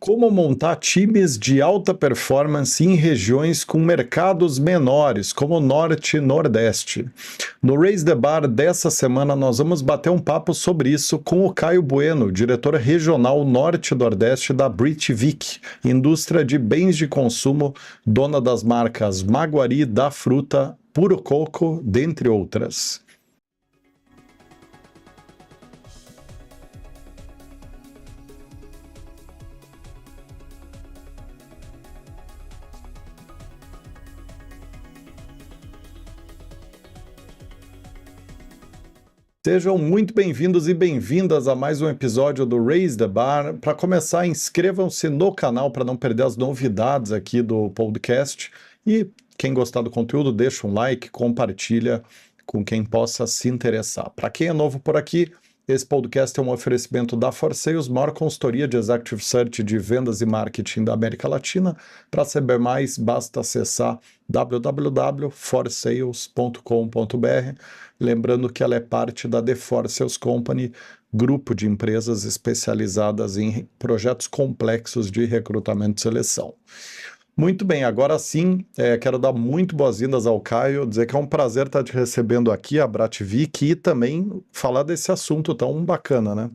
Como montar times de alta performance em regiões com mercados menores, como o Norte e Nordeste. No Raise the Bar dessa semana, nós vamos bater um papo sobre isso com o Caio Bueno, diretor regional Norte e Nordeste da Britvic, indústria de bens de consumo, dona das marcas Maguari, Da Fruta, Puro Coco, dentre outras. Sejam muito bem-vindos e bem-vindas a mais um episódio do Raise the Bar. Para começar, inscrevam-se no canal para não perder as novidades aqui do podcast. E quem gostar do conteúdo, deixa um like, compartilha com quem possa se interessar. Para quem é novo por aqui, esse podcast é um oferecimento da ForSales, maior consultoria de Executive Search de vendas e marketing da América Latina. Para saber mais, basta acessar www.forsales.com.br. Lembrando que ela é parte da The ForSales Company, grupo de empresas especializadas em projetos complexos de recrutamento e seleção. Muito bem, agora sim, quero dar muito boas-vindas ao Caio, dizer que é um prazer estar te recebendo aqui, a Britvic, e também falar desse assunto tão bacana, né?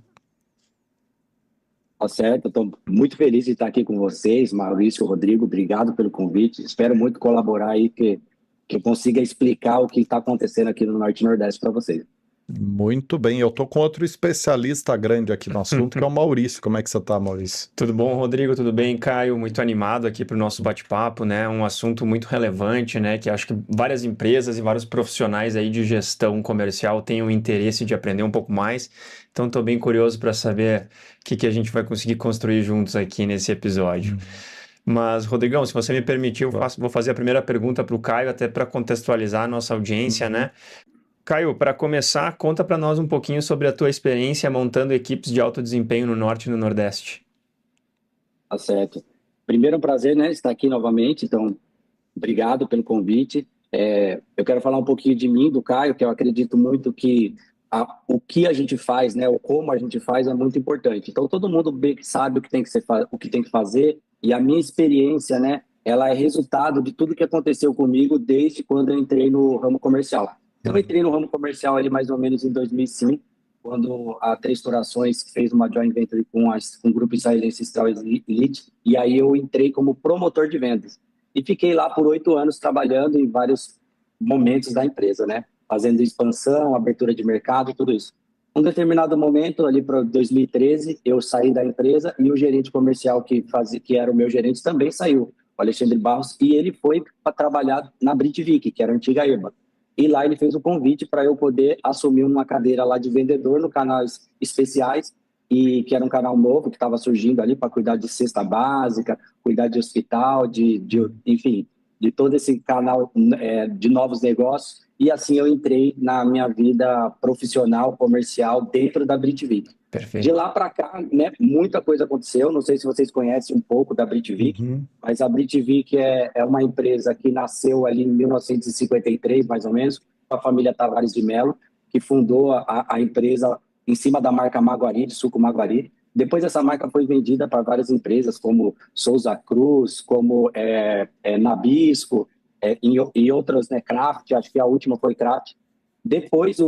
Tá certo, estou muito feliz de estar aqui com vocês, Maurício, Rodrigo, obrigado pelo convite. Espero muito colaborar aí, que eu consiga explicar o que está acontecendo aqui no Norte e Nordeste para vocês. Muito bem, eu tô com outro especialista grande aqui no assunto, que é o Maurício. Como é que você tá, Maurício? Tudo bom, Rodrigo? Tudo bem, Caio? Muito animado aqui para o nosso bate-papo, né? Um assunto muito relevante, né? Que acho que várias empresas e vários profissionais aí de gestão comercial têm o interesse de aprender um pouco mais. Então, estou bem curioso para saber o que a gente vai conseguir construir juntos aqui nesse episódio. Mas, Rodrigão, se você me permitir, vou fazer a primeira pergunta para o Caio, até para contextualizar a nossa audiência, né? Caio, para começar, conta para nós um pouquinho sobre a tua experiência montando equipes de alto desempenho no Norte e no Nordeste. Tá certo. Primeiro, é um prazer, né, estar aqui novamente, então, obrigado pelo convite. Eu quero falar um pouquinho de mim, do Caio, que eu acredito muito que o que a gente faz, né, o como a gente faz é muito importante. Então, todo mundo sabe o que tem que o que tem que fazer, e a minha experiência, né, ela é resultado de tudo que aconteceu comigo desde quando eu entrei no ramo comercial. Eu entrei no ramo comercial ali mais ou menos em 2005, quando a Três Corações fez uma joint venture com o grupo israelense Israel Elite, e aí eu entrei como promotor de vendas. E fiquei lá por 8 anos trabalhando em vários momentos da empresa, né? Fazendo expansão, abertura de mercado, tudo isso. Um determinado momento, ali para 2013, eu saí da empresa e o gerente comercial que era o meu gerente também saiu, o Alexandre Barros, e ele foi para trabalhar na Britvic, que era a antiga EBA. E lá ele fez o convite para eu poder assumir uma cadeira lá de vendedor no canais especiais, e que era um canal novo que estava surgindo ali para cuidar de cesta básica, cuidar de hospital, enfim, de todo esse canal de novos negócios. E assim eu entrei na minha vida profissional, comercial, dentro da Britvic. Perfeito. De lá para cá, né, muita coisa aconteceu. Não sei se vocês conhecem um pouco da Britvic, mas a Britvic é uma empresa que nasceu ali em 1953, mais ou menos, com a família Tavares de Mello, que fundou a empresa em cima da marca Maguari, de suco Maguari. Depois essa marca foi vendida para várias empresas, como Souza Cruz, como Nabisco, e outras, né, Kraft, acho que a última foi Kraft. Depois,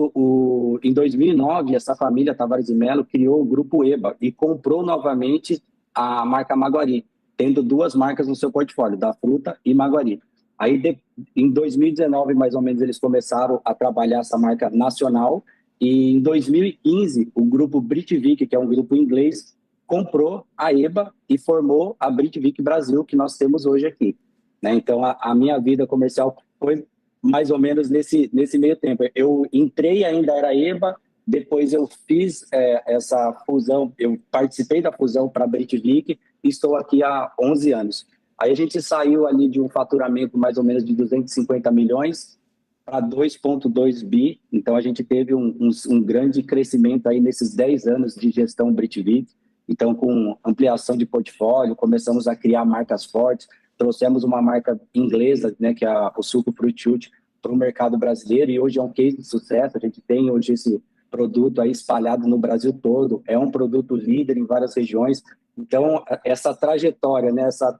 em 2009, essa família Tavares de Mello criou o Grupo EBA e comprou novamente a marca Maguari, tendo duas marcas no seu portfólio, Da Fruta e Maguari. Aí, em 2019, mais ou menos, eles começaram a trabalhar essa marca nacional, e em 2015, o grupo Britvic, que é um grupo inglês, comprou a EBA e formou a Britvic Brasil, que nós temos hoje aqui, né? Então, a minha vida comercial foi mais ou menos nesse meio tempo. Eu entrei, ainda era EBA, depois eu fiz essa fusão, eu participei da fusão para a Britvic e estou aqui há 11 anos. Aí a gente saiu ali de um faturamento mais ou menos de 250 milhões para 2,2 bi, então a gente teve um grande crescimento aí nesses 10 anos de gestão Britvic. Então, com ampliação de portfólio, começamos a criar marcas fortes, trouxemos uma marca inglesa, né, que é o Suco Fruit Shoot, para o mercado brasileiro, e hoje é um case de sucesso. A gente tem hoje esse produto aí espalhado no Brasil todo, é um produto líder em várias regiões, Então, essa trajetória, né, essa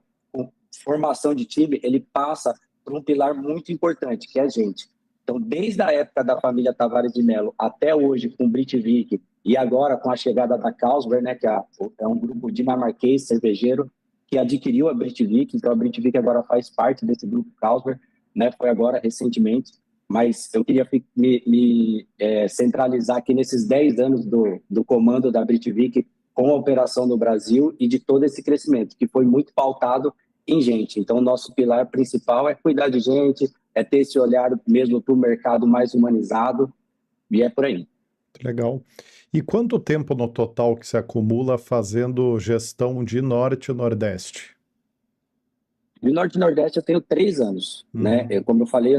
formação de time, ele passa por um pilar muito importante, que é a gente. Então, desde a época da família Tavares de Mello até hoje, com o Britvic, e agora com a chegada da Carlsberg, né, que é um grupo dinamarquês cervejeiro que adquiriu a Britvic, então a Britvic agora faz parte desse grupo Carlsberg, né, foi agora recentemente, mas eu queria me centralizar aqui nesses 10 anos do comando da Britvic com a operação no Brasil e de todo esse crescimento, que foi muito pautado em gente. Então, o nosso pilar principal é cuidar de gente, é ter esse olhar mesmo para o mercado mais humanizado, e é por aí. Legal. E quanto tempo no total que se acumula fazendo gestão de Norte e Nordeste? De Norte e Nordeste eu tenho 3 anos, né? Como eu falei,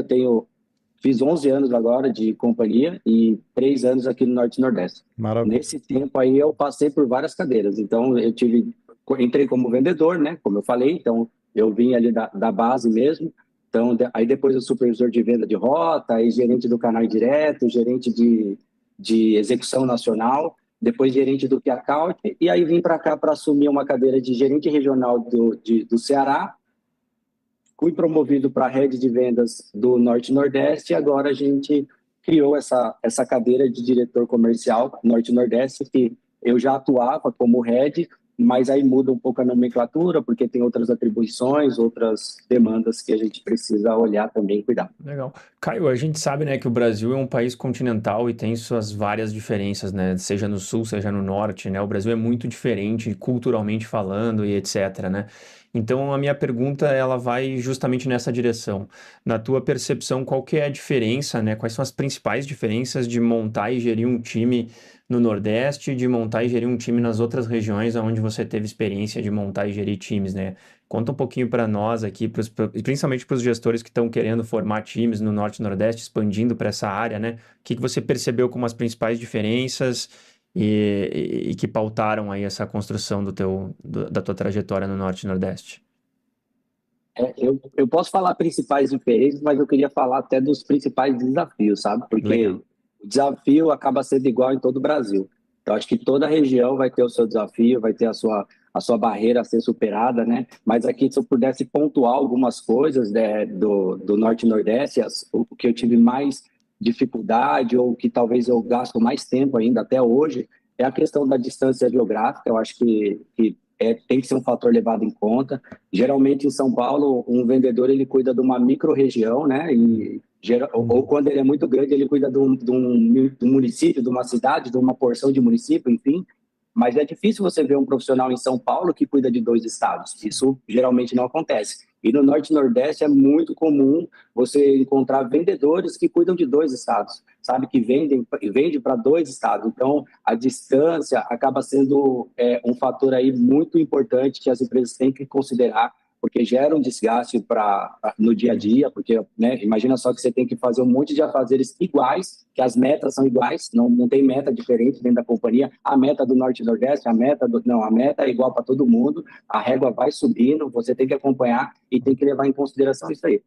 fiz 11 anos agora de companhia e 3 anos aqui no Norte e Nordeste. Maravilha. Nesse tempo aí eu passei por várias cadeiras. Então entrei como vendedor, né? Como eu falei, então eu vim ali da base mesmo. Então aí depois eu supervisor de venda de rota, aí gerente do canal direto, gerente de execução nacional, depois gerente do Key Account, e aí vim para cá para assumir uma cadeira de gerente regional do Ceará. Fui promovido para a rede de vendas do Norte e Nordeste e agora a gente criou essa cadeira de diretor comercial Norte e Nordeste, que eu já atuava como head, mas aí muda um pouco a nomenclatura, porque tem outras atribuições, outras demandas que a gente precisa olhar também e cuidar. Legal. Caio, a gente sabe, né, que o Brasil é um país continental e tem suas várias diferenças, né, seja no sul, seja no norte, né, o Brasil é muito diferente culturalmente falando e etc, né. Então, a minha pergunta, ela vai justamente nessa direção. Na tua percepção, qual que é a diferença, né, quais são as principais diferenças de montar e gerir um time no Nordeste, de montar e gerir um time nas outras regiões onde você teve experiência de montar e gerir times, né? Conta um pouquinho para nós aqui, principalmente para os gestores que estão querendo formar times no Norte e Nordeste, expandindo para essa área, né? O que você percebeu como as principais diferenças e que pautaram aí essa construção da tua trajetória no Norte e Nordeste? Eu posso falar principais diferenças, mas eu queria falar até dos principais desafios, sabe? Porque Legal. o desafio acaba sendo igual em todo o Brasil. Então, acho que toda região vai ter o seu desafio, vai ter a sua barreira a ser superada, né? Mas aqui, se eu pudesse pontuar algumas coisas, né, do Norte e Nordeste, o que eu tive mais dificuldade ou que talvez eu gasto mais tempo ainda até hoje, é a questão da distância geográfica. Eu acho que tem que ser um fator levado em conta. Geralmente, em São Paulo, um vendedor ele cuida de uma micro-região, né? Ou quando ele é muito grande, ele cuida de um município, de uma cidade, de uma porção de município, enfim. Mas é difícil você ver um profissional em São Paulo que cuida de 2 estados. Isso geralmente não acontece. E no Norte e Nordeste é muito comum você encontrar vendedores que cuidam de 2 estados, sabe? Que vende para 2 estados. Então, a distância acaba sendo um fator aí muito importante que as empresas têm que considerar, porque gera um desgaste no dia a dia, porque, né, imagina só que você tem que fazer um monte de afazeres iguais, que as metas são iguais, não tem meta diferente dentro da companhia, a meta do Norte e Nordeste, a meta é igual para todo mundo, a régua vai subindo, você tem que acompanhar e tem que levar em consideração isso aí.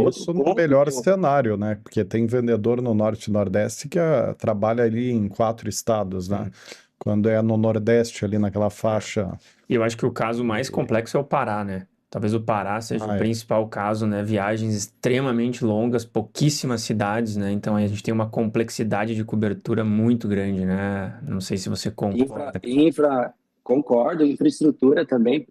Isso no melhor cenário, né? Porque tem vendedor no Norte e Nordeste que trabalha ali em 4 estados, né? Quando é no Nordeste, ali naquela faixa. E eu acho que o caso mais complexo é o Pará, né? Talvez o Pará seja o principal caso, né? Viagens extremamente longas, pouquíssimas cidades, né? Então a gente tem uma complexidade de cobertura muito grande, né? Não sei se você concorda. Concordo, infraestrutura também,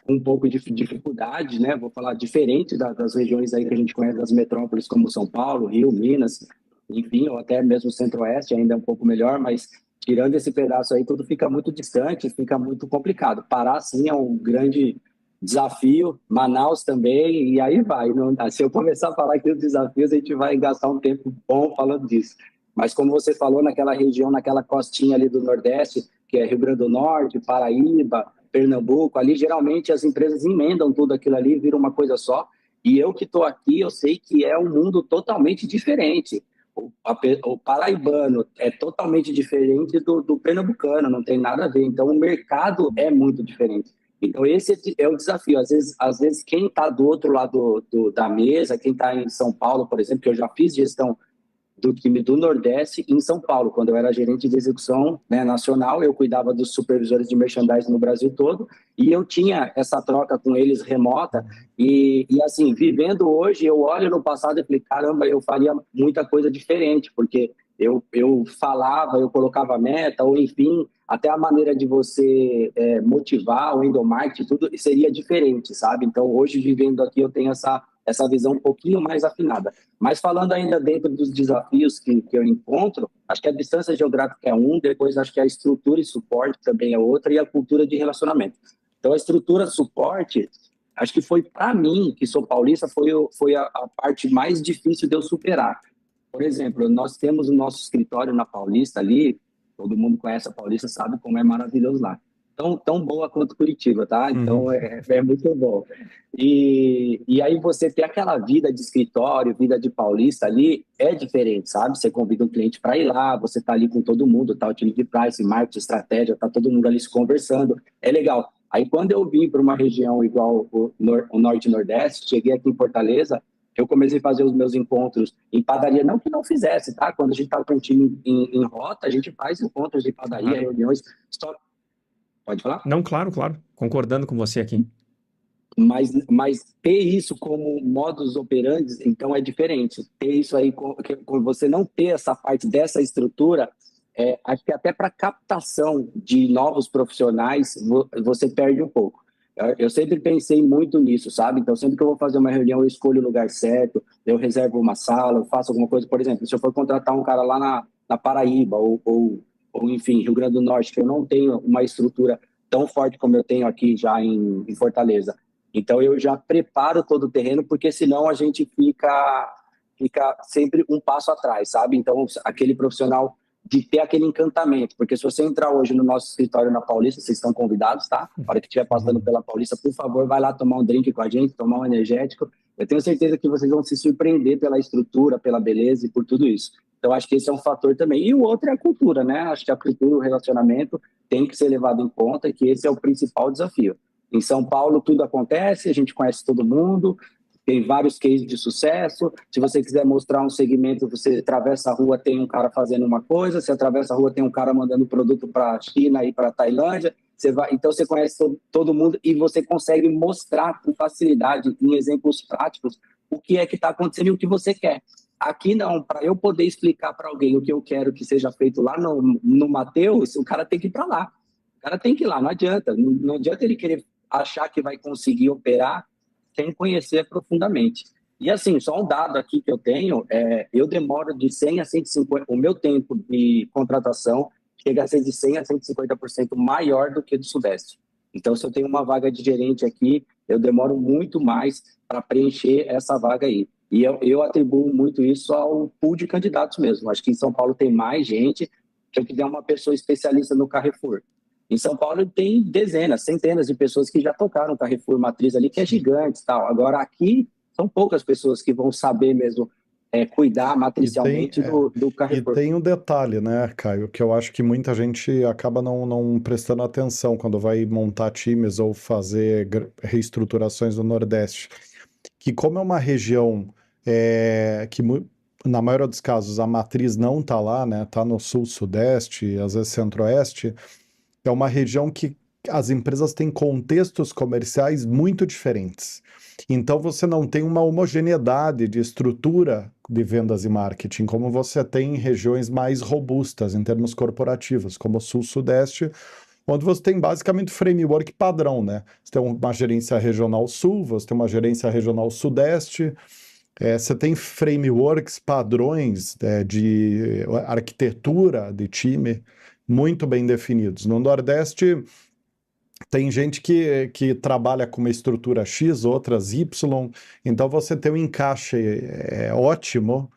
um pouco de dificuldade, né? Vou falar diferente das regiões aí que a gente conhece, das metrópoles como São Paulo, Rio, Minas, enfim, ou até mesmo Centro-Oeste ainda é um pouco melhor, mas tirando esse pedaço aí, tudo fica muito distante, fica muito complicado. Pará, sim, é um grande desafio, Manaus também, e aí vai. Não dá. Se eu começar a falar aqui dos desafios, a gente vai gastar um tempo bom falando disso. Mas como você falou, naquela região, naquela costinha ali do Nordeste, que é Rio Grande do Norte, Paraíba, Pernambuco, ali geralmente as empresas emendam tudo aquilo ali e vira uma coisa só. E eu que estou aqui, eu sei que é um mundo totalmente diferente. O paraibano é totalmente diferente do pernambucano, não tem nada a ver. Então, o mercado é muito diferente. Então, esse é o desafio. Às vezes quem está do outro lado da mesa, quem está em São Paulo, por exemplo, que eu já fiz gestão do time do Nordeste em São Paulo. Quando eu era gerente de execução, né, nacional, eu cuidava dos supervisores de merchandising no Brasil todo, e eu tinha essa troca com eles remota, e assim, vivendo hoje, eu olho no passado e falei, caramba, eu faria muita coisa diferente, porque eu falava, eu colocava meta, ou enfim, até a maneira de você motivar o endomarketing, tudo seria diferente, sabe? Então, hoje, vivendo aqui, eu tenho essa visão um pouquinho mais afinada. Mas falando ainda dentro dos desafios que eu encontro, acho que a distância geográfica é um, depois acho que a estrutura e suporte também é outra, e a cultura de relacionamento. Então, a estrutura suporte, acho que foi, para mim, que sou paulista, foi a parte mais difícil de eu superar. Por exemplo, nós temos o nosso escritório na Paulista ali, todo mundo conhece a Paulista, sabe como é maravilhoso lá. Tão boa quanto Curitiba, tá? Então, é muito bom. E aí você ter aquela vida de escritório, vida de paulista ali, é diferente, sabe? Você convida um cliente para ir lá, você tá ali com todo mundo, tá o time de price, marketing, estratégia, tá todo mundo ali se conversando, é legal. Aí quando eu vim para uma região igual o Norte e Nordeste, cheguei aqui em Fortaleza, eu comecei a fazer os meus encontros em padaria, não que não fizesse, tá? Quando a gente tá com o time em rota, a gente faz encontros de padaria, reuniões, só... Pode falar? Não, claro, concordando com você aqui. Mas ter isso como modus operandi, então é diferente. Ter isso aí, com você não ter essa parte dessa estrutura, acho que até para captação de novos profissionais, você perde um pouco. Eu sempre pensei muito nisso, sabe? Então, sempre que eu vou fazer uma reunião, eu escolho o lugar certo, eu reservo uma sala, eu faço alguma coisa. Por exemplo, se eu for contratar um cara lá na Paraíba ou enfim, Rio Grande do Norte, que eu não tenho uma estrutura tão forte como eu tenho aqui já em Fortaleza. Então, eu já preparo todo o terreno, porque senão a gente fica sempre um passo atrás, sabe? Então, aquele profissional de ter aquele encantamento, porque se você entrar hoje no nosso escritório na Paulista, vocês estão convidados, tá? Na hora que estiver passando pela Paulista, por favor, vai lá tomar um drink com a gente, tomar um energético. Eu tenho certeza que vocês vão se surpreender pela estrutura, pela beleza e por tudo isso. Então, acho que esse é um fator também. E o outro é a cultura, né? Acho que a cultura, o relacionamento tem que ser levado em conta, e que esse é o principal desafio. Em São Paulo, tudo acontece, a gente conhece todo mundo, tem vários cases de sucesso. Se você quiser mostrar um segmento, você atravessa a rua, tem um cara fazendo uma coisa, você atravessa a rua, tem um cara mandando produto para a China e para a Tailândia. Então você conhece todo mundo e você consegue mostrar com facilidade, em exemplos práticos, o que é que está acontecendo e o que você quer. Aqui não, para eu poder explicar para alguém o que eu quero que seja feito lá no Mateus, o cara tem que ir para lá. O cara tem que ir lá, não adianta. Não adianta ele querer achar que vai conseguir operar sem conhecer profundamente. E assim, só um dado aqui que eu tenho, eu demoro de 100 a 150%, o meu tempo de contratação chega a ser de 100 a 150% maior do que do Sudeste. Então, se eu tenho uma vaga de gerente aqui, eu demoro muito mais para preencher essa vaga aí. E eu atribuo muito isso ao pool de candidatos mesmo. Acho que em São Paulo tem mais gente. Se eu quiser uma pessoa especialista no Carrefour, em São Paulo tem dezenas, centenas de pessoas que já tocaram Carrefour Matriz ali, que é gigante e tal. Agora, aqui, são poucas pessoas que vão saber mesmo cuidar matricialmente do Carrefour. E tem um detalhe, né, Caio, que eu acho que muita gente acaba não prestando atenção quando vai montar times ou fazer reestruturações no Nordeste. Que como é uma região que, na maioria dos casos, a matriz não está lá, né, está no Sul-Sudeste, às vezes Centro-Oeste, é uma região que as empresas têm contextos comerciais muito diferentes. Então, você não tem uma homogeneidade de estrutura de vendas e marketing, como você tem em regiões mais robustas em termos corporativos, como o Sul-Sudeste, onde você tem basicamente framework padrão, né? Você tem uma gerência regional Sul, você tem uma gerência regional Sudeste, você tem frameworks, padrões de arquitetura de time muito bem definidos. No Nordeste, tem gente que trabalha com uma estrutura X, outras Y, então você tem um encaixe ótimo.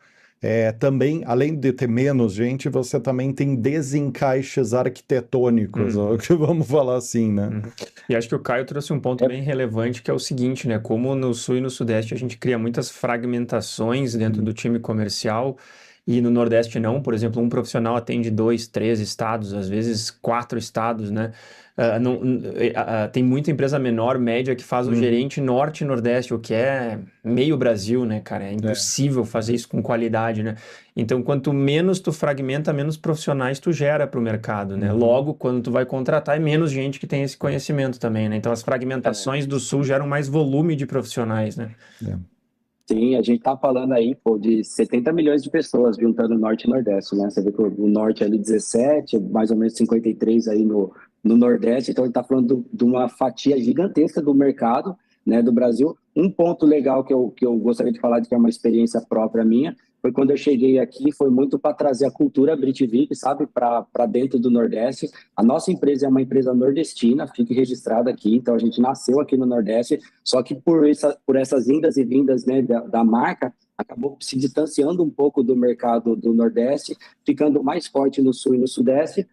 Também, além de ter menos gente, você também tem desencaixes arquitetônicos, vamos falar assim, né? E acho que o Caio trouxe um ponto bem relevante, que é o seguinte, né? Como no Sul e no Sudeste a gente cria muitas fragmentações dentro do time comercial, E no Nordeste não, por exemplo, um profissional atende 2, 3 estados, às vezes 4 estados, né? Tem muita empresa menor, média, que faz o gerente Norte e Nordeste, o que é meio Brasil, né, cara? É impossível fazer isso com qualidade, né? Então, quanto menos tu fragmenta, menos profissionais tu gera para o mercado, né? Logo, quando tu vai contratar, é menos gente que tem esse conhecimento também, né? Então, as fragmentações do Sul geram mais volume de profissionais, né? Sim, a gente tá falando aí, pô, de 70 milhões de pessoas juntando Norte e Nordeste, né? Você vê que o Norte é ali 17, mais ou menos 53 aí no Nordeste, então a gente tá falando de uma fatia gigantesca do mercado, né, do Brasil. Um ponto legal que eu gostaria de falar, de que é uma experiência própria minha, foi quando eu cheguei aqui, foi muito para trazer a cultura Britvik, sabe, para dentro do Nordeste. A nossa empresa é uma empresa nordestina, fique registrada aqui, então a gente nasceu aqui no Nordeste, só que por essas indas e vindas, né, da marca, acabou se distanciando um pouco do mercado do Nordeste, ficando mais forte no Sul e no Sudeste,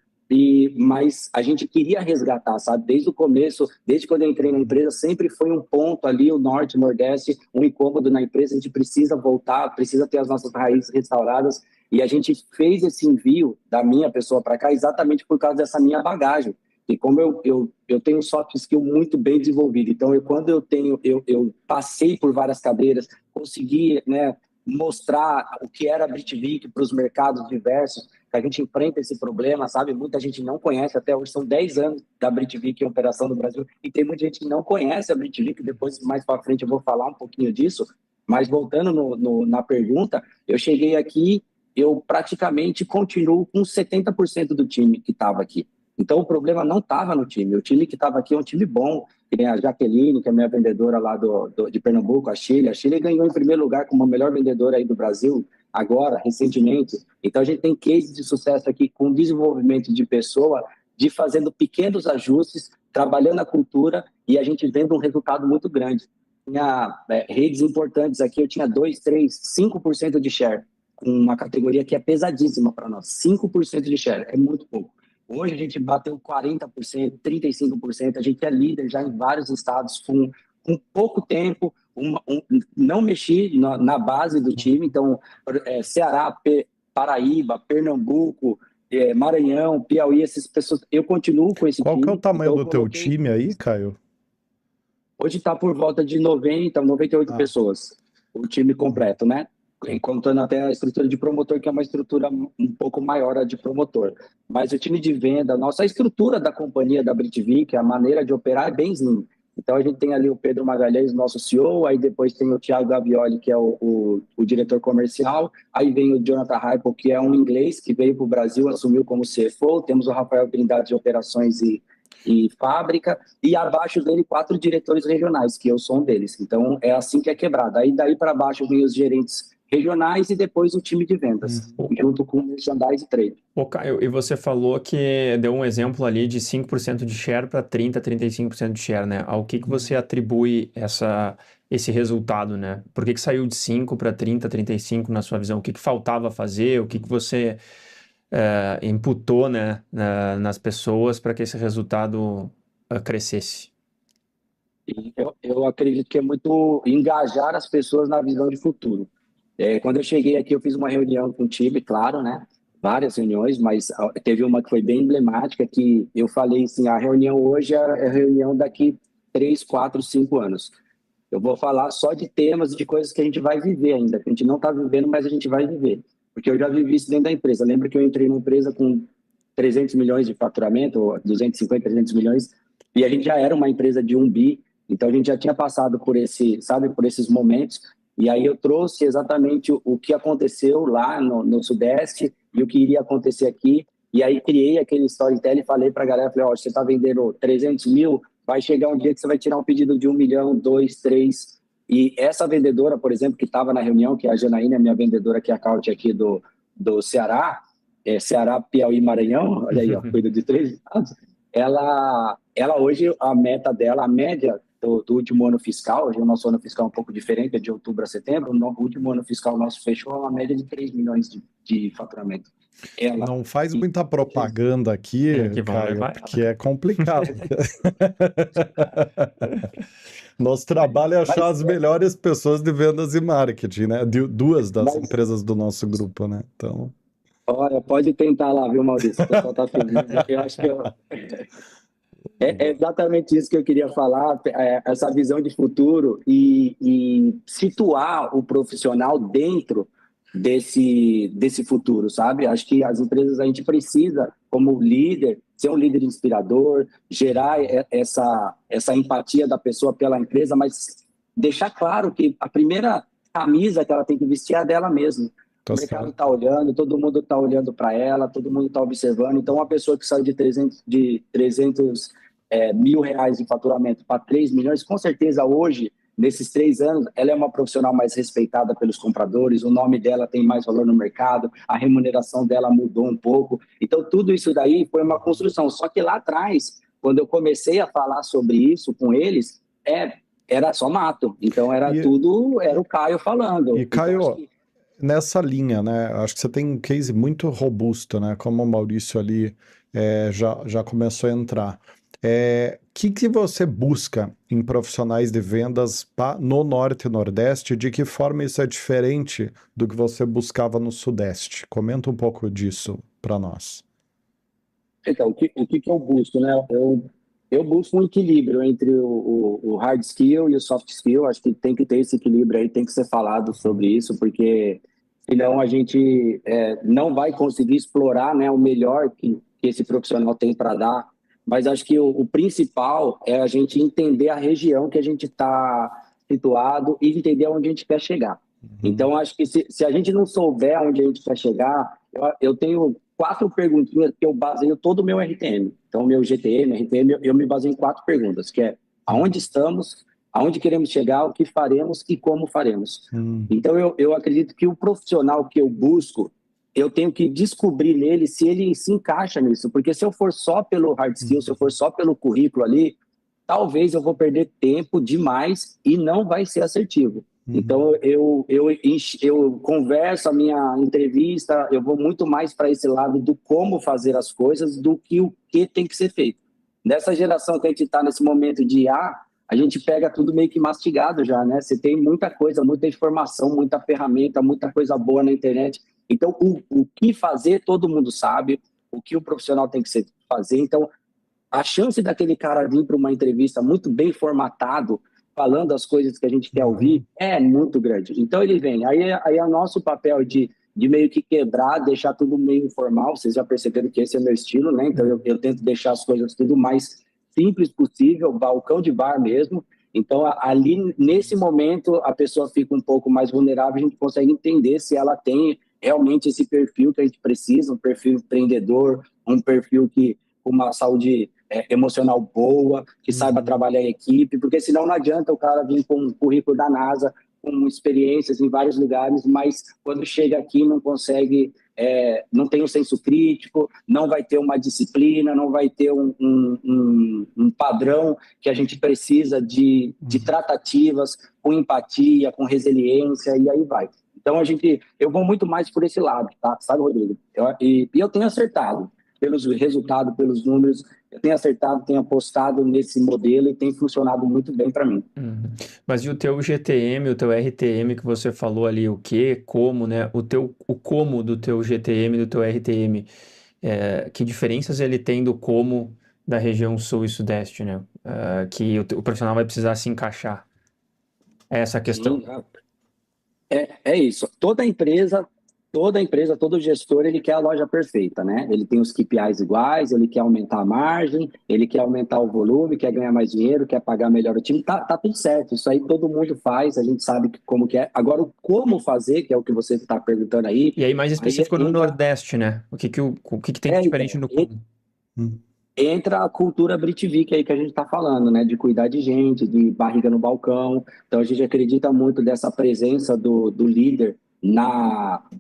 mas a gente queria resgatar, sabe? Desde o começo, desde quando eu entrei na empresa, sempre foi um ponto ali, o Norte, o Nordeste, um incômodo na empresa, a gente precisa voltar, precisa ter as nossas raízes restauradas, e a gente fez esse envio da minha pessoa para cá exatamente por causa dessa minha bagagem. E como eu tenho soft skill muito bem desenvolvido, então quando eu passei por várias cadeiras, consegui, né, mostrar o que era a Britvik para os mercados diversos, que a gente enfrenta esse problema, sabe? Muita gente não conhece, até hoje são 10 anos da Britvik em operação no Brasil, e tem muita gente que não conhece a Britvik, depois mais para frente eu vou falar um pouquinho disso, mas voltando na pergunta, eu cheguei aqui, eu praticamente continuo com 70% do time que estava aqui. Então, o problema não estava no time. O time que estava aqui é um time bom. Tem a Jaqueline, que é minha vendedora lá de Pernambuco, a Chile. A Chile ganhou em primeiro lugar como a melhor vendedora aí do Brasil, agora, recentemente. Então, a gente tem cases de sucesso aqui com desenvolvimento de pessoa, de fazendo pequenos ajustes, trabalhando a cultura e a gente vendo um resultado muito grande. Tinha redes importantes aqui, eu tinha 2, 3, 5% de share, com uma categoria que é pesadíssima para nós. 5% de share, é muito pouco. Hoje a gente bateu 40%, 35%, a gente é líder já em vários estados com pouco tempo, não mexi na base do time, então Ceará, Paraíba, Pernambuco, Maranhão, Piauí, essas pessoas, eu continuo com esse time. Qual que é o tamanho do teu time aí, Caio? Hoje está por volta de 90, 98 pessoas, o time completo, né? Contando até a estrutura de promotor, que é uma estrutura um pouco maior a de promotor. Mas o time de venda, a estrutura da companhia da Britvik, a maneira de operar é bem slim. Então a gente tem ali o Pedro Magalhães, nosso CEO, aí depois tem o Thiago Gavioli, que é o diretor comercial, aí vem o Jonathan Hypo, que é um inglês que veio para o Brasil, assumiu como CFO, temos o Rafael Trindade de operações e fábrica, e abaixo dele 4 diretores regionais, que eu sou um deles. Então é assim que é quebrado. Aí daí para baixo vem os gerentes regionais e depois o time de vendas, junto com o merchandise e trade. Ô, Caio, e você falou que deu um exemplo ali de 5% de share para 30%, 35% de share, né? Ao que você atribui esse resultado, né? Por que saiu de 5 para 30, 35 na sua visão? O que faltava fazer? O que você imputou, né, nas pessoas para que esse resultado crescesse? Eu acredito que é muito engajar as pessoas na visão de futuro. Quando eu cheguei aqui, eu fiz uma reunião com o time, claro, né? Várias reuniões, mas teve uma que foi bem emblemática, que eu falei assim, a reunião hoje é a reunião daqui 3, 4, 5 anos. Eu vou falar só de temas, de coisas que a gente vai viver ainda, que a gente não está vivendo, mas a gente vai viver. Porque eu já vivi isso dentro da empresa. Lembra que eu entrei numa empresa com 300 milhões de faturamento, 250, 300 milhões, e a gente já era uma empresa de 1 bi, então a gente já tinha passado por por esses momentos, e aí eu trouxe exatamente o que aconteceu lá no Sudeste e o que iria acontecer aqui, e aí criei aquele storytelling e falei para a galera, falei, você está vendendo 300 mil, vai chegar um dia que você vai tirar um pedido de 1 milhão, 2, 3, e essa vendedora, por exemplo, que estava na reunião, que é a Janaína, minha vendedora que é a account aqui do Ceará, Ceará, Piauí, Maranhão, olha aí, cuida de 3 estados, ela hoje, a meta dela, a média do último ano fiscal. Hoje o nosso ano fiscal é um pouco diferente, é de outubro a setembro. O último ano fiscal nosso fechou uma média de 3 milhões de faturamento. Não faz muita propaganda aqui, Caio, porque é complicado. Nosso trabalho é achar as melhores pessoas de vendas e marketing, né? Duas das empresas do nosso grupo, né? Então... Olha, pode tentar lá, viu, Maurício? O pessoal tá feliz. Eu acho que é exatamente isso que eu queria falar, essa visão de futuro e situar o profissional dentro desse futuro, sabe? Acho que as empresas, a gente precisa, como líder, ser um líder inspirador, gerar essa empatia da pessoa pela empresa, mas deixar claro que a primeira camisa que ela tem que vestir é a dela mesma. O mercado está olhando, todo mundo está olhando para ela, todo mundo está observando. Então, uma pessoa que saiu de 300 mil reais de faturamento para 3 milhões, com certeza hoje, nesses 3 anos, ela é uma profissional mais respeitada pelos compradores, o nome dela tem mais valor no mercado, a remuneração dela mudou um pouco. Então, tudo isso daí foi uma construção. Só que lá atrás, quando eu comecei a falar sobre isso com eles, era só mato. Então, era o Caio falando. E Caio... Nessa linha, né? Acho que você tem um case muito robusto, né? Como o Maurício ali já começou a entrar. Que você busca em profissionais de vendas no Norte e Nordeste? De que forma isso é diferente do que você buscava no Sudeste? Comenta um pouco disso para nós. Então, o que eu busco, né? Eu busco um equilíbrio entre o hard skill e o soft skill. Acho que tem que ter esse equilíbrio aí, tem que ser falado sobre isso, porque senão a gente não vai conseguir explorar, né, o melhor que esse profissional tem para dar. Mas acho que o principal é a gente entender a região que a gente está situado e entender onde a gente quer chegar. Então, acho que se a gente não souber onde a gente quer chegar, eu tenho 4 perguntinhas que eu baseio todo o meu RTM. Então, meu GTM, RTM, eu me baseio em 4 perguntas, que é aonde estamos, aonde queremos chegar, o que faremos e como faremos. Então, eu acredito que o profissional que eu busco, eu tenho que descobrir nele se ele se encaixa nisso. Porque se eu for só pelo hard skill, se eu for só pelo currículo ali, talvez eu vou perder tempo demais e não vai ser assertivo. Então, eu converso a minha entrevista, eu vou muito mais para esse lado do como fazer as coisas do que o que tem que ser feito. Nessa geração que a gente está nesse momento de IA, a gente pega tudo meio que mastigado já, né? Você tem muita coisa, muita informação, muita ferramenta, muita coisa boa na internet. Então, o que fazer, todo mundo sabe, o que o profissional tem que fazer. Então, a chance daquele cara vir para uma entrevista muito bem formatado, falando as coisas que a gente quer ouvir, é muito grande. Então, ele vem. Aí é o nosso papel de meio que quebrar, deixar tudo meio informal. Vocês já perceberam que esse é o meu estilo, né? Então, eu tento deixar as coisas tudo mais simples possível, balcão de bar mesmo. Então, ali, nesse momento, a pessoa fica um pouco mais vulnerável, a gente consegue entender se ela tem realmente esse perfil que a gente precisa, um perfil empreendedor, um perfil com uma saúde emocional boa, que saiba trabalhar em equipe, porque senão não adianta o cara vir com um currículo da NASA, com experiências em vários lugares, mas quando chega aqui não consegue, não tem um senso crítico, não vai ter uma disciplina, não vai ter um padrão que a gente precisa de tratativas, com empatia, com resiliência, e aí vai. Então, eu vou muito mais por esse lado, tá? Sabe, Rodrigo? E eu tenho acertado pelos resultados, pelos números, eu tenho acertado, tenho apostado nesse modelo e tem funcionado muito bem para mim. Mas e o teu GTM, o teu RTM que você falou ali, o que, como, né? O como do teu GTM, do teu RTM, que diferenças ele tem do como da região sul e sudeste, né? Que o profissional vai precisar se encaixar. É essa a questão. Sim, é isso. Toda empresa, todo gestor, ele quer a loja perfeita, né? Ele tem os KPIs iguais, ele quer aumentar a margem, ele quer aumentar o volume, quer ganhar mais dinheiro, quer pagar melhor o time. Tá tudo certo, isso aí todo mundo faz, a gente sabe como que é. Agora, o como fazer, que é o que você está perguntando aí... E aí, mais específico no Nordeste, né? O que tem de diferente no como? Entra a cultura Britvik aí que a gente está falando, né? De cuidar de gente, de barriga no balcão. Então, a gente acredita muito dessa presença do líder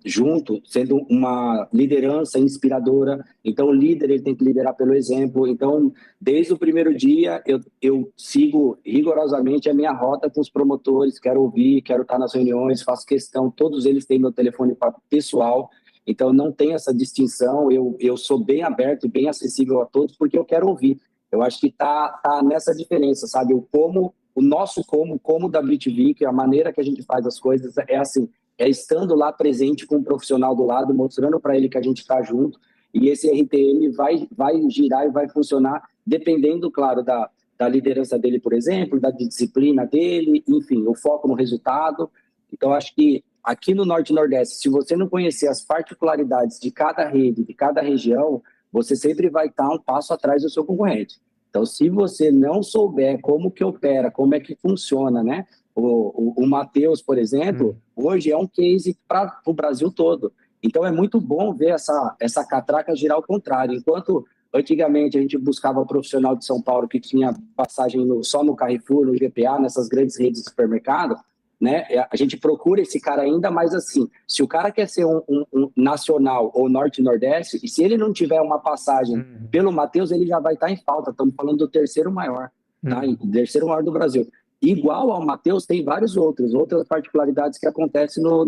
junto, sendo uma liderança inspiradora. Então, o líder ele tem que liderar pelo exemplo. Então, desde o primeiro dia, eu sigo rigorosamente a minha rota com os promotores, quero ouvir, quero estar nas reuniões, faço questão, todos eles têm meu telefone pessoal, então não tem essa distinção, eu sou bem aberto e bem acessível a todos, porque eu quero ouvir. Eu acho que tá nessa diferença, sabe? O nosso como da BTV, que a maneira que a gente faz as coisas é assim, é estando lá presente com um profissional do lado, mostrando para ele que a gente está junto, e esse RTM vai girar e vai funcionar dependendo, claro, da liderança dele, por exemplo, da disciplina dele, enfim, o foco no resultado. Então, acho que aqui no Norte e Nordeste, se você não conhecer as particularidades de cada rede, de cada região, você sempre vai estar um passo atrás do seu concorrente. Então, se você não souber como que opera, como é que funciona, né? O Matheus, por exemplo, hoje é um case para o Brasil todo. Então, é muito bom ver essa catraca girar ao contrário. Enquanto antigamente a gente buscava o profissional de São Paulo que tinha passagem só no Carrefour, no GPA, nessas grandes redes de supermercado, né? A gente procura esse cara ainda mais assim. Se o cara quer ser um nacional ou norte e nordeste, e se ele não tiver uma passagem pelo Matheus, ele já vai estar em falta. Estamos falando do terceiro maior, tá? Terceiro maior do Brasil. Igual ao Matheus, tem vários outras particularidades que acontecem no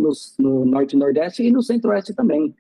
norte e nordeste e no centro-oeste também.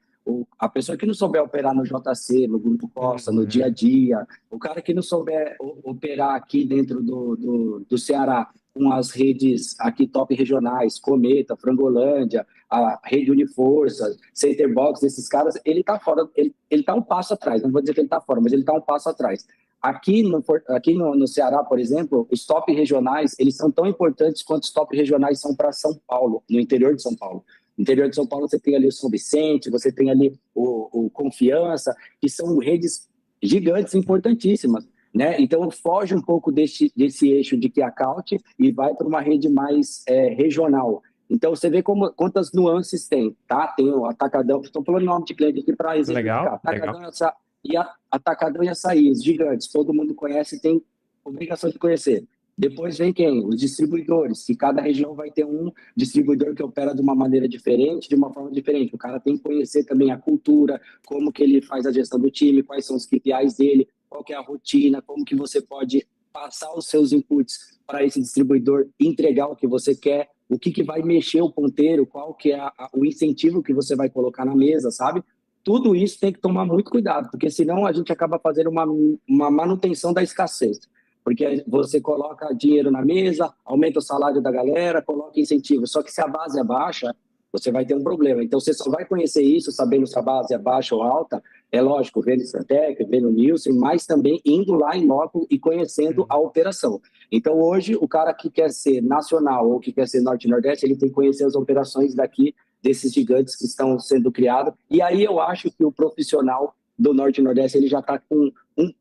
A pessoa que não souber operar no JC, no Grupo Costa, no dia a dia, o cara que não souber operar aqui dentro do Ceará, com as redes aqui top regionais, Cometa, Frangolândia, a Rede Uniforça, Centerbox, esses caras, ele tá fora, ele tá um passo atrás, não vou dizer que ele tá fora, mas ele tá um passo atrás. Aqui no Ceará, por exemplo, os top regionais, eles são tão importantes quanto os top regionais são para São Paulo, no interior de São Paulo. No interior de São Paulo você tem ali o São Vicente, você tem ali o Confiança, que são redes gigantes, importantíssimas, né? Então foge um pouco desse eixo de key account e vai para uma rede mais regional. Então você vê quantas nuances tem, tá? Tem o Atacadão, estou falando nome de cliente aqui para exemplificar. Atacadão e Atacadão e Açaís, gigantes, todo mundo conhece e tem obrigação de conhecer. Depois vem quem? Os distribuidores, que cada região vai ter um distribuidor que opera de uma maneira diferente, de uma forma diferente. O cara tem que conhecer também a cultura, como que ele faz a gestão do time, quais são os KPIs dele, qual que é a rotina, como que você pode passar os seus inputs para esse distribuidor entregar o que você quer, o que vai mexer o ponteiro, qual que é o incentivo que você vai colocar na mesa, sabe? Tudo isso tem que tomar muito cuidado, porque senão a gente acaba fazendo uma manutenção da escassez. Porque você coloca dinheiro na mesa, aumenta o salário da galera, coloca incentivo. Só que se a base é baixa, você vai ter um problema. Então, você só vai conhecer isso sabendo se a base é baixa ou alta, é lógico, vendo Stratec, vendo Nielsen, mas também indo lá em loco e conhecendo a operação. Então, hoje, o cara que quer ser nacional ou que quer ser Norte e Nordeste, ele tem que conhecer as operações daqui, desses gigantes que estão sendo criados. E aí eu acho que o profissional do Norte e Nordeste ele já está com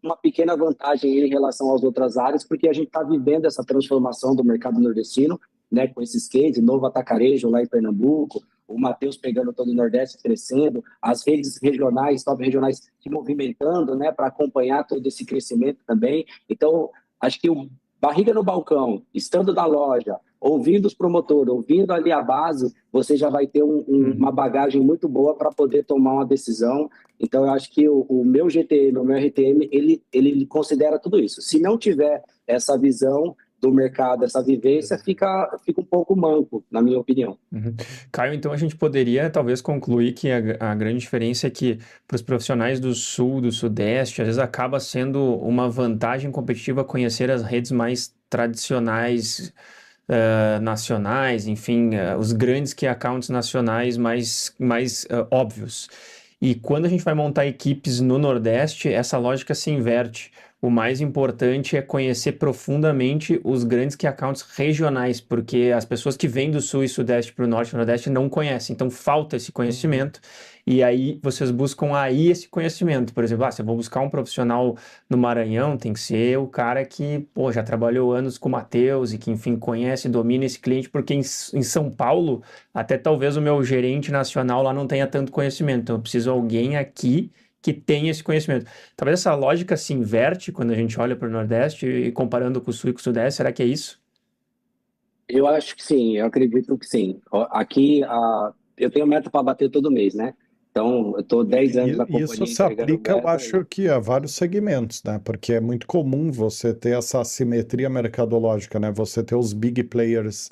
uma pequena vantagem em relação às outras áreas, porque a gente está vivendo essa transformação do mercado nordestino, né, com esses cases, novo atacarejo lá em Pernambuco, o Matheus pegando todo o Nordeste, crescendo, as redes regionais, top regionais se movimentando, né, para acompanhar todo esse crescimento também. Então, acho que o barriga no balcão, estando na loja, ouvindo os promotores, ouvindo ali a base, você já vai ter uma bagagem muito boa para poder tomar uma decisão. Então, eu acho que o meu GTM, o meu RTM, ele considera tudo isso. Se não tiver essa visão do mercado, essa vivência, fica um pouco manco, na minha opinião. Caio, então a gente poderia talvez concluir que a grande diferença é que para os profissionais do Sul, do Sudeste, às vezes acaba sendo uma vantagem competitiva conhecer as redes mais tradicionais, nacionais, enfim, os grandes key accounts nacionais mais óbvios. E quando a gente vai montar equipes no Nordeste, essa lógica se inverte. O mais importante é conhecer profundamente os grandes key accounts regionais, porque as pessoas que vêm do Sul e Sudeste para o Norte e Nordeste não conhecem, então falta esse conhecimento, e aí vocês buscam aí esse conhecimento. Por exemplo, se eu vou buscar um profissional no Maranhão, tem que ser o cara que já trabalhou anos com o Matheus e que, enfim, conhece e domina esse cliente, porque em São Paulo, até talvez o meu gerente nacional lá não tenha tanto conhecimento, então eu preciso de alguém aqui que tem esse conhecimento. Talvez essa lógica se inverte quando a gente olha para o Nordeste e comparando com o Sul e com o Sudeste, será que é isso? Eu acho que sim, eu acredito que sim. Aqui, eu tenho meta para bater todo mês, né? Então, eu estou 10 anos na companhia Isso se entregando aplica, eu meta. acho que a vários segmentos, né? Porque é muito comum você ter essa assimetria mercadológica, né? Você ter os big players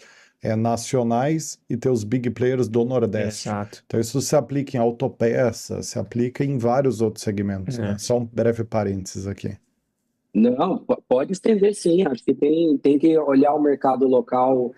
nacionais e ter os big players do Nordeste. Exato. Então, isso se aplica em autopeça, se aplica em vários outros segmentos, né? Só um breve parênteses aqui. Não, pode estender sim. Acho que tem que olhar o mercado local,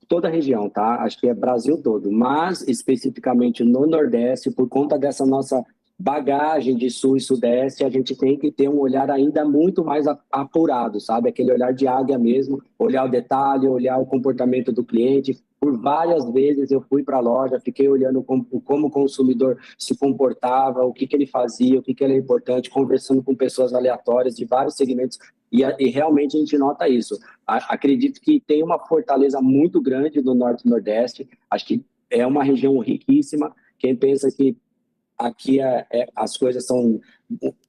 toda a região, tá? Acho que é Brasil todo, mas especificamente no Nordeste, por conta dessa nossa bagagem de Sul e Sudeste, a gente tem que ter um olhar ainda muito mais apurado, sabe? Aquele olhar de águia mesmo, olhar o detalhe, olhar o comportamento do cliente. Por várias vezes eu fui para a loja, fiquei olhando como o consumidor se comportava, o que ele fazia, o que era importante, conversando com pessoas aleatórias de vários segmentos, e realmente a gente nota isso. Acredito que tem uma fortaleza muito grande do Norte e Nordeste, acho que é uma região riquíssima. Quem pensa que aqui as coisas são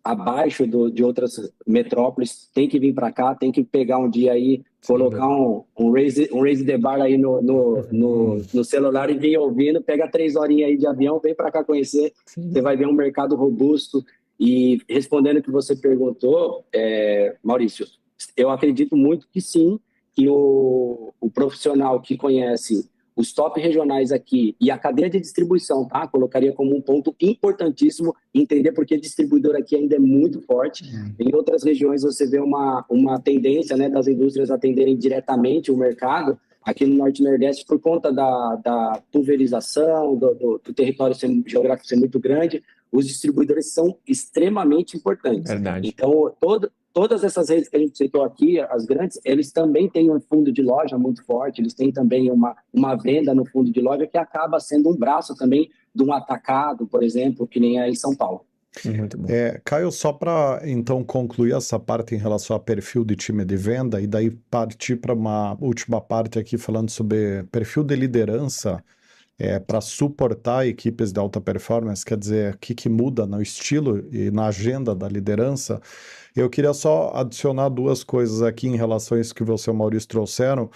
abaixo de outras metrópoles, tem que vir para cá, tem que pegar um dia aí, colocar um raise the bar aí no celular e vir ouvindo, pega 3 horinhas aí de avião, vem para cá conhecer, você vai ver um mercado robusto. E respondendo o que você perguntou, Maurício, eu acredito muito que sim, que o profissional que conhece os top regionais aqui e a cadeia de distribuição, tá? Colocaria como um ponto importantíssimo entender porque distribuidor aqui ainda é muito forte. Em outras regiões você vê uma tendência, né, das indústrias atenderem diretamente o mercado. Aqui no Norte e Nordeste, por conta da pulverização, do território geográfico ser muito grande, os distribuidores são extremamente importantes. Verdade. Então, todas essas redes que a gente citou aqui, as grandes, eles também têm um fundo de loja muito forte, eles têm também uma venda no fundo de loja que acaba sendo um braço também de um atacado, por exemplo, que nem é em São Paulo. Muito bom. Caio, só para então concluir essa parte em relação a perfil de time de venda e daí partir para uma última parte aqui falando sobre perfil de liderança para suportar equipes de alta performance, quer dizer, o que muda no estilo e na agenda da liderança. Eu queria só adicionar 2 coisas aqui em relação a isso que você e o Maurício trouxeram,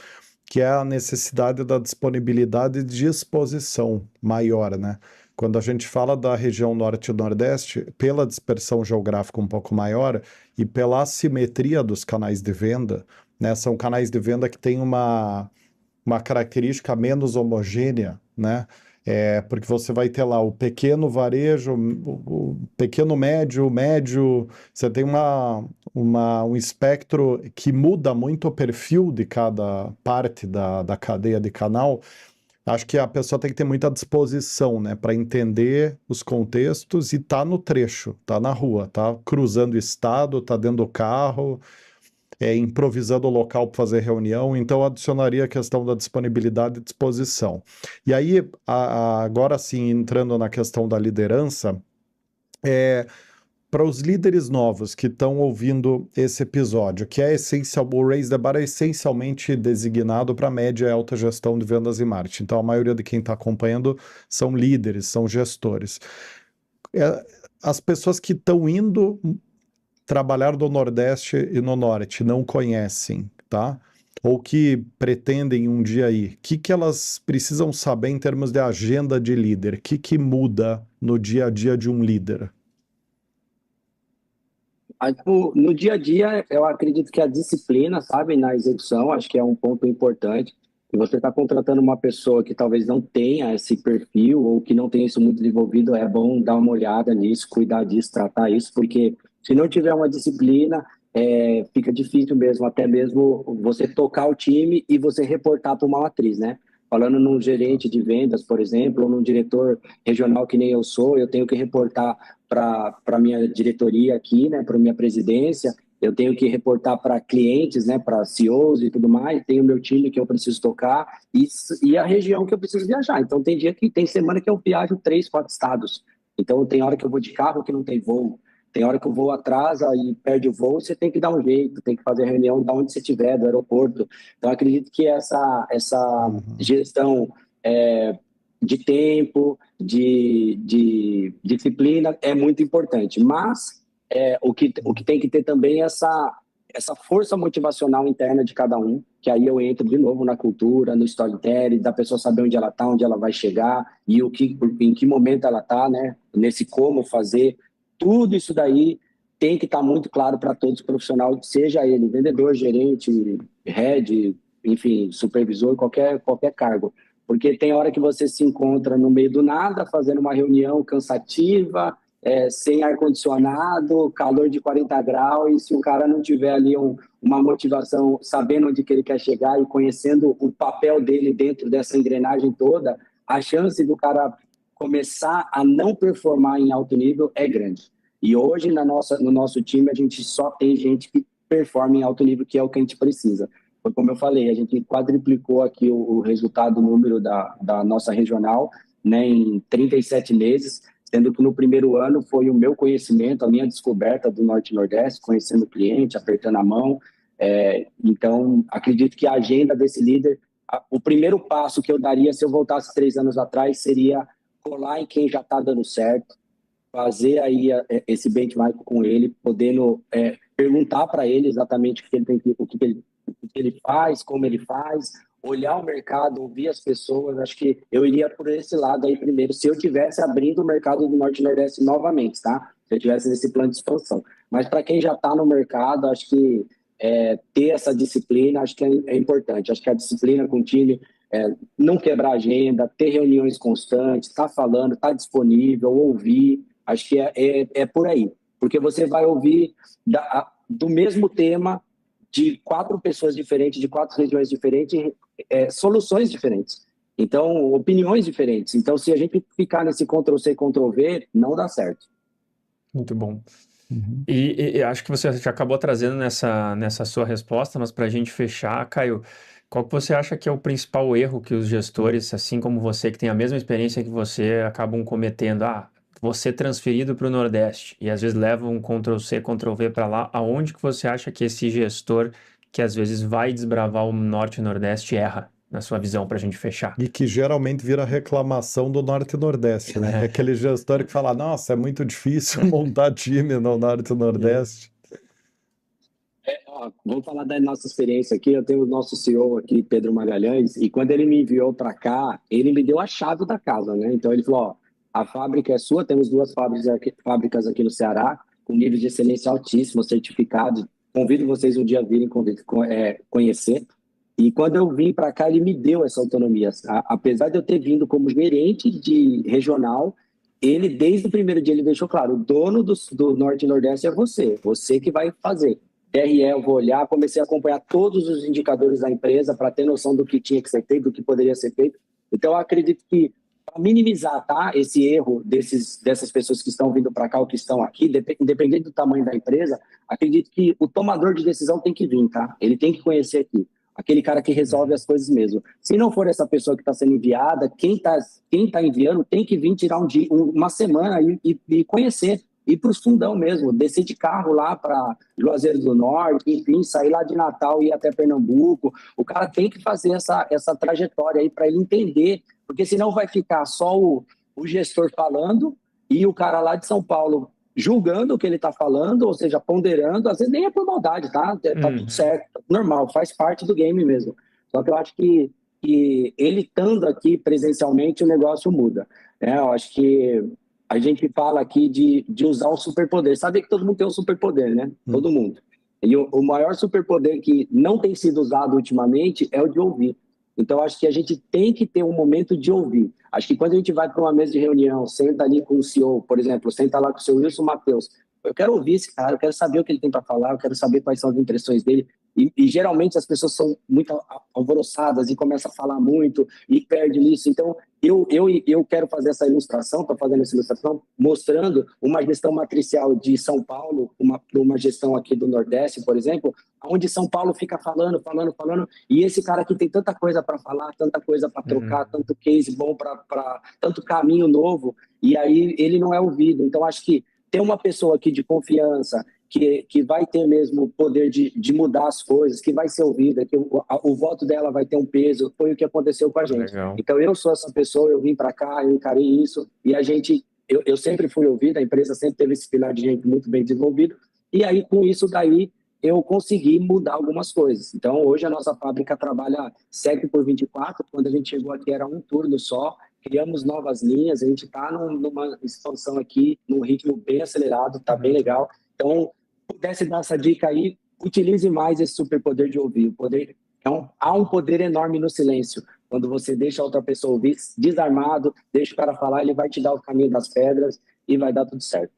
que é a necessidade da disponibilidade de exposição maior, né? Quando a gente fala da região norte e nordeste, pela dispersão geográfica um pouco maior e pela assimetria dos canais de venda, né? São canais de venda que têm uma característica menos homogênea, né? Porque você vai ter lá o pequeno varejo, o pequeno médio, você tem um espectro que muda muito o perfil de cada parte da cadeia de canal. Acho que a pessoa tem que ter muita disposição, né, para entender os contextos e tá no trecho, tá na rua, tá cruzando o estado, tá dentro do carro, improvisando o local para fazer reunião, então adicionaria a questão da disponibilidade e disposição. E aí, agora sim, entrando na questão da liderança, para os líderes novos que estão ouvindo esse episódio, que é essencial, o Raise the Bar é essencialmente designado para média e alta gestão de vendas e marketing. Então, a maioria de quem está acompanhando são líderes, são gestores. As pessoas que estão indo trabalhar no Nordeste e no Norte não conhecem, tá? Ou que pretendem um dia ir, o que elas precisam saber em termos de agenda de líder? O que muda no dia a dia de um líder? No dia a dia, eu acredito que a disciplina, sabe, na execução, acho que é um ponto importante. Se você está contratando uma pessoa que talvez não tenha esse perfil ou que não tenha isso muito desenvolvido, é bom dar uma olhada nisso, cuidar disso, tratar isso, porque se não tiver uma disciplina, fica difícil mesmo, até mesmo você tocar o time e você reportar para uma matriz, né? Falando num gerente de vendas, por exemplo, ou num diretor regional que nem eu sou, eu tenho que reportar para a minha diretoria aqui, né, para a minha presidência, eu tenho que reportar para clientes, né, para CEOs e tudo mais, tenho o meu time que eu preciso tocar e a região que eu preciso viajar. Então, tem semana que eu viajo 3, 4 estados. Então, tem hora que eu vou de carro que não tem voo. Tem hora que o voo atrasa e perde o voo, você tem que dar um jeito, tem que fazer reunião de onde você estiver, do aeroporto. Então, acredito que essa gestão de tempo, de disciplina é muito importante. Mas o que tem que ter também essa força motivacional interna de cada um, que aí eu entro de novo na cultura, no storytelling, da pessoa saber onde ela está, onde ela vai chegar e em que momento ela está, né? Nesse como fazer. Tudo isso daí tem que estar muito claro para todos os profissionais, seja ele vendedor, gerente, head, enfim, supervisor, qualquer cargo. Porque tem hora que você se encontra no meio do nada, fazendo uma reunião cansativa, sem ar-condicionado, calor de 40 graus, e se o cara não tiver ali uma motivação, sabendo onde que ele quer chegar e conhecendo o papel dele dentro dessa engrenagem toda, a chance do cara começar a não performar em alto nível é grande. E hoje, no nosso time, a gente só tem gente que performa em alto nível, que é o que a gente precisa. Foi como eu falei, a gente quadruplicou aqui o resultado, o número da nossa regional, né, em 37 meses, sendo que no primeiro ano foi o meu conhecimento, a minha descoberta do Norte e Nordeste, conhecendo o cliente, apertando a mão. Então, acredito que a agenda desse líder, o primeiro passo que eu daria se eu voltasse 3 anos atrás seria colar em quem já está dando certo, fazer aí esse benchmark com ele, podendo perguntar para ele exatamente o que ele faz, como ele faz, olhar o mercado, ouvir as pessoas. Acho que eu iria por esse lado aí primeiro, se eu tivesse abrindo o mercado do Norte e Nordeste novamente, tá? Se eu tivesse nesse plano de expansão. Mas para quem já está no mercado, acho que ter essa disciplina, acho que é importante. Acho que a disciplina com o time, não quebrar a agenda, ter reuniões constantes, estar falando, estar disponível, ouvir. Acho que é por aí. Porque você vai ouvir do mesmo tema, de 4 pessoas diferentes, de 4 regiões diferentes, soluções diferentes. Então, opiniões diferentes. Então, se a gente ficar nesse Ctrl-C, Ctrl-V, não dá certo. Muito bom. E acho que você já acabou trazendo nessa sua resposta, mas para a gente fechar, Caio, qual que você acha que é o principal erro que os gestores, assim como você, que tem a mesma experiência que você, acabam cometendo? Você transferido para o Nordeste e às vezes leva um Ctrl-C, Ctrl-V para lá, aonde que você acha que esse gestor, que às vezes vai desbravar o Norte e Nordeste, erra, na sua visão, para a gente fechar? E que geralmente vira reclamação do Norte e Nordeste, né? É aquele gestor que fala, nossa, é muito difícil montar time no Norte e Nordeste. Vamos falar da nossa experiência aqui. Eu tenho o nosso CEO aqui, Pedro Magalhães, e quando ele me enviou para cá, ele me deu a chave da casa, né? Então ele falou, ó, a fábrica é sua, temos 2 fábricas aqui no Ceará, com nível de excelência altíssimo, certificado. Convido vocês um dia a virem conhecer. E quando eu vim para cá, ele me deu essa autonomia. Apesar de eu ter vindo como gerente de regional, ele, desde o primeiro dia, ele deixou claro, o dono do Norte e Nordeste é você que vai fazer. DRE, eu vou olhar, comecei a acompanhar todos os indicadores da empresa para ter noção do que tinha que ser feito, do que poderia ser feito. Então, eu acredito que, para minimizar, tá, esse erro dessas pessoas que estão vindo para cá ou que estão aqui, independente do tamanho da empresa, acredito que o tomador de decisão tem que vir, tá? Ele tem que conhecer aqui. Aquele cara que resolve as coisas mesmo. Se não for essa pessoa que está sendo enviada, quem tá enviando tem que vir tirar uma semana e conhecer. Ir para os fundão mesmo, descer de carro lá para Juazeiro do Norte, enfim, sair lá de Natal e ir até Pernambuco. O cara tem que fazer essa trajetória aí para ele entender, porque senão vai ficar só o gestor falando e o cara lá de São Paulo julgando o que ele está falando, ou seja, ponderando, às vezes nem é por maldade, tá? Tá tudo certo, tá normal, faz parte do game mesmo. Só que eu acho que ele estando aqui presencialmente, o negócio muda. Eu acho que a gente fala aqui de usar um superpoder. Sabe que todo mundo tem um superpoder, né? Todo mundo. E o maior superpoder que não tem sido usado ultimamente é o de ouvir. Então, acho que a gente tem que ter um momento de ouvir. Acho que quando a gente vai para uma mesa de reunião, senta ali com o CEO, por exemplo, senta lá com o seu Wilson Matheus, eu quero ouvir esse cara, eu quero saber o que ele tem para falar, eu quero saber quais são as impressões dele. E geralmente as pessoas são muito alvoroçadas e começam a falar muito e perdem isso. Então, eu quero fazer essa ilustração, estou fazendo essa ilustração, mostrando uma gestão matricial de São Paulo, uma gestão aqui do Nordeste, por exemplo, onde São Paulo fica falando, e esse cara aqui tem tanta coisa para falar, tanta coisa para trocar, tanto case bom, tanto caminho novo, e aí ele não é ouvido. Então, acho que ter uma pessoa aqui de confiança, que vai ter mesmo o poder de mudar as coisas, que vai ser ouvida, que o voto dela vai ter um peso, foi o que aconteceu com a gente. Legal. Então, eu sou essa pessoa, eu vim para cá, eu encarei isso, e eu sempre fui ouvido, a empresa sempre teve esse pilar de gente muito bem desenvolvido, e aí, com isso daí, eu consegui mudar algumas coisas. Então, hoje a nossa fábrica trabalha 7x24, quando a gente chegou aqui era um turno só, criamos novas linhas, a gente está numa expansão aqui, num ritmo bem acelerado, está bem legal. Então, pudesse dar essa dica aí, utilize mais esse superpoder de ouvir. Há um poder enorme no silêncio. Quando você deixa a outra pessoa ouvir, desarmado, deixa o cara falar, ele vai te dar o caminho das pedras e vai dar tudo certo.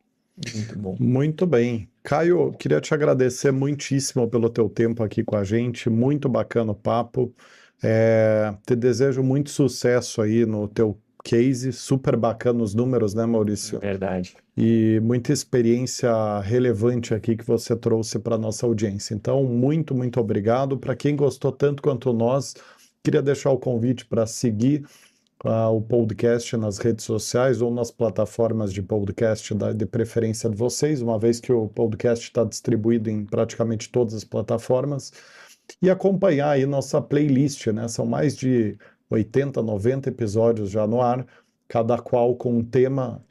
Muito bom. Muito bem. Caio, queria te agradecer muitíssimo pelo teu tempo aqui com a gente, muito bacana o papo. Te desejo muito sucesso aí no teu case, super bacana os números, né, Maurício? Verdade. E muita experiência relevante aqui que você trouxe para a nossa audiência. Então, muito, muito obrigado. Para quem gostou tanto quanto nós, queria deixar o convite para seguir o podcast nas redes sociais ou nas plataformas de podcast de preferência de vocês, uma vez que o podcast está distribuído em praticamente todas as plataformas, e acompanhar aí nossa playlist, né? São mais de 80, 90 episódios já no ar, cada qual com um tema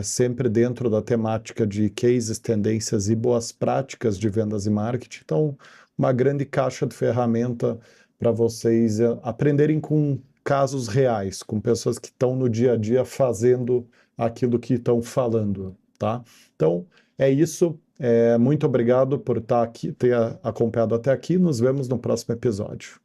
sempre dentro da temática de cases, tendências e boas práticas de vendas e marketing. Então, uma grande caixa de ferramenta para vocês aprenderem com casos reais, com pessoas que estão no dia a dia fazendo aquilo que estão falando, tá? Então, é isso. Muito obrigado por estar aqui, ter acompanhado até aqui. Nos vemos no próximo episódio.